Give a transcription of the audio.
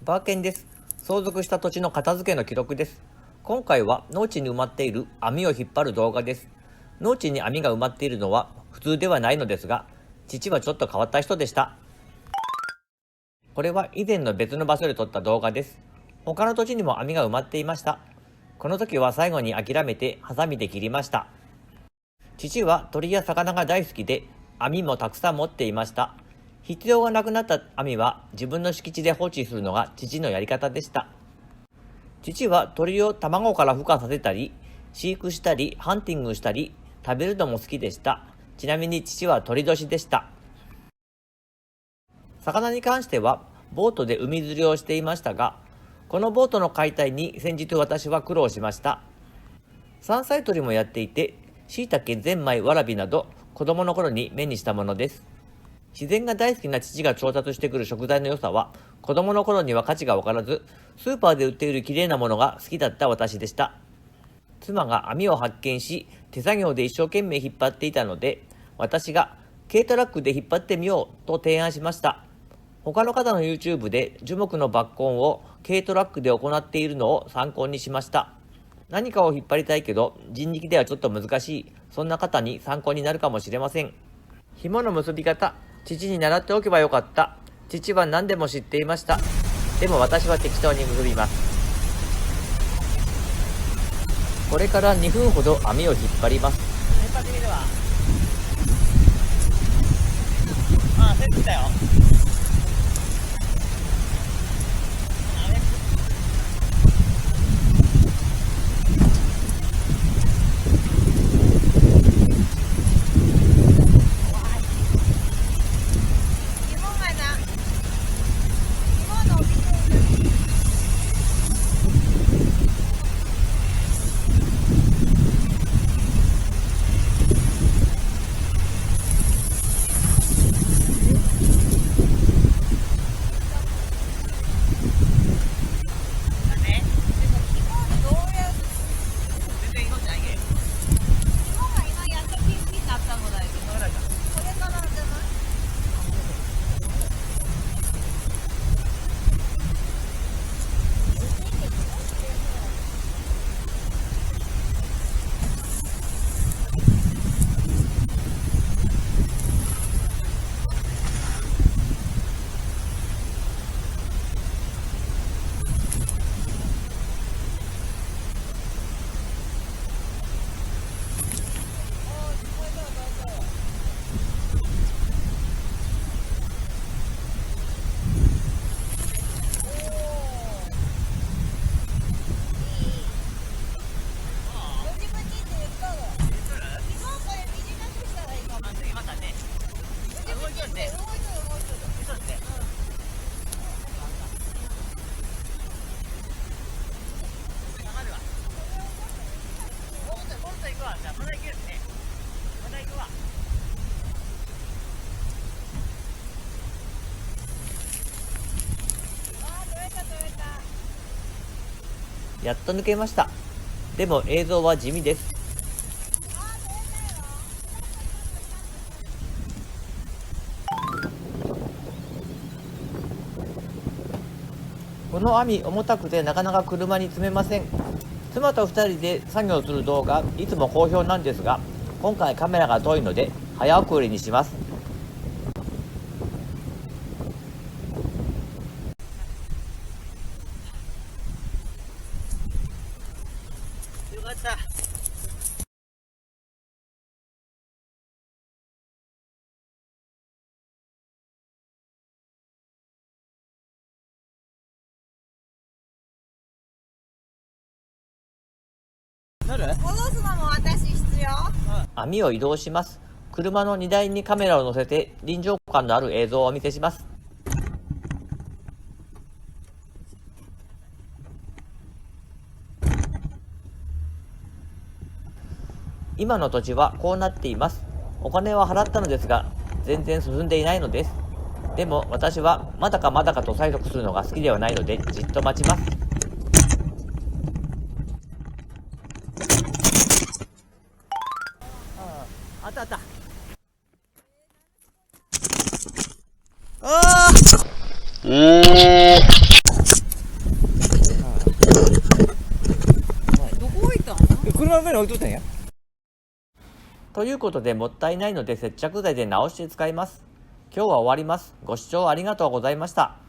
バーケンです。相続した土地の片付けの記録です。今回は農地に埋まっている網を引っ張る動画です。農地に網が埋まっているのは普通ではないのですが、父はちょっと変わった人でした。これは以前の別の場所で撮った動画です。他の土地にも網が埋まっていました。この時は最後に諦めてハサミで切りました。父は鳥や魚が大好きで、網もたくさん持っていました。必要がなくなった網は自分の敷地で放置するのが父のやり方でした。父は鳥を卵から孵化させたり、飼育したり、ハンティングしたり、食べるのも好きでした。ちなみに父は鳥年でした。魚に関してはボートで海釣りをしていましたが、このボートの解体に先日私は苦労しました。山菜採りもやっていて、椎茸、ゼンマイ、わらびなど子供の頃に目にしたものです。自然が大好きな父が調達してくる食材の良さは子供の頃には価値が分からず、スーパーで売っている綺麗なものが好きだった私でした。妻が網を発見し、手作業で一生懸命引っ張っていたので、私が軽トラックで引っ張ってみようと提案しました。他の方の YouTube で樹木の抜根を軽トラックで行っているのを参考にしました。何かを引っ張りたいけど人力ではちょっと難しい、そんな方に参考になるかもしれません。紐の結び方、父に習っておけばよかった。父は何でも知っていました。でも私は適当に結びます。これから2分ほど網を引っ張ります。引っ張ってみるわ。セットだよ。やっと抜けました。でも映像は地味です。この網重たくてなかなか車に積めません。妻と2人で作業する動画いつも好評なんですが、今回カメラが遠いので早送りにします。よかった。戻すのも私必要。網を移動します。車の荷台にカメラを乗せて臨場感のある映像をお見せします。今の土地はこうなっています。お金は払ったのですが全然進んでいないのです。でも私はまだかまだかと催促するのが好きではないのでじっと待ちます。あったあった。あー車の上に置いとったんや。ということでもったいないので接着剤で直して使います。今日は終わります。ご視聴ありがとうございました。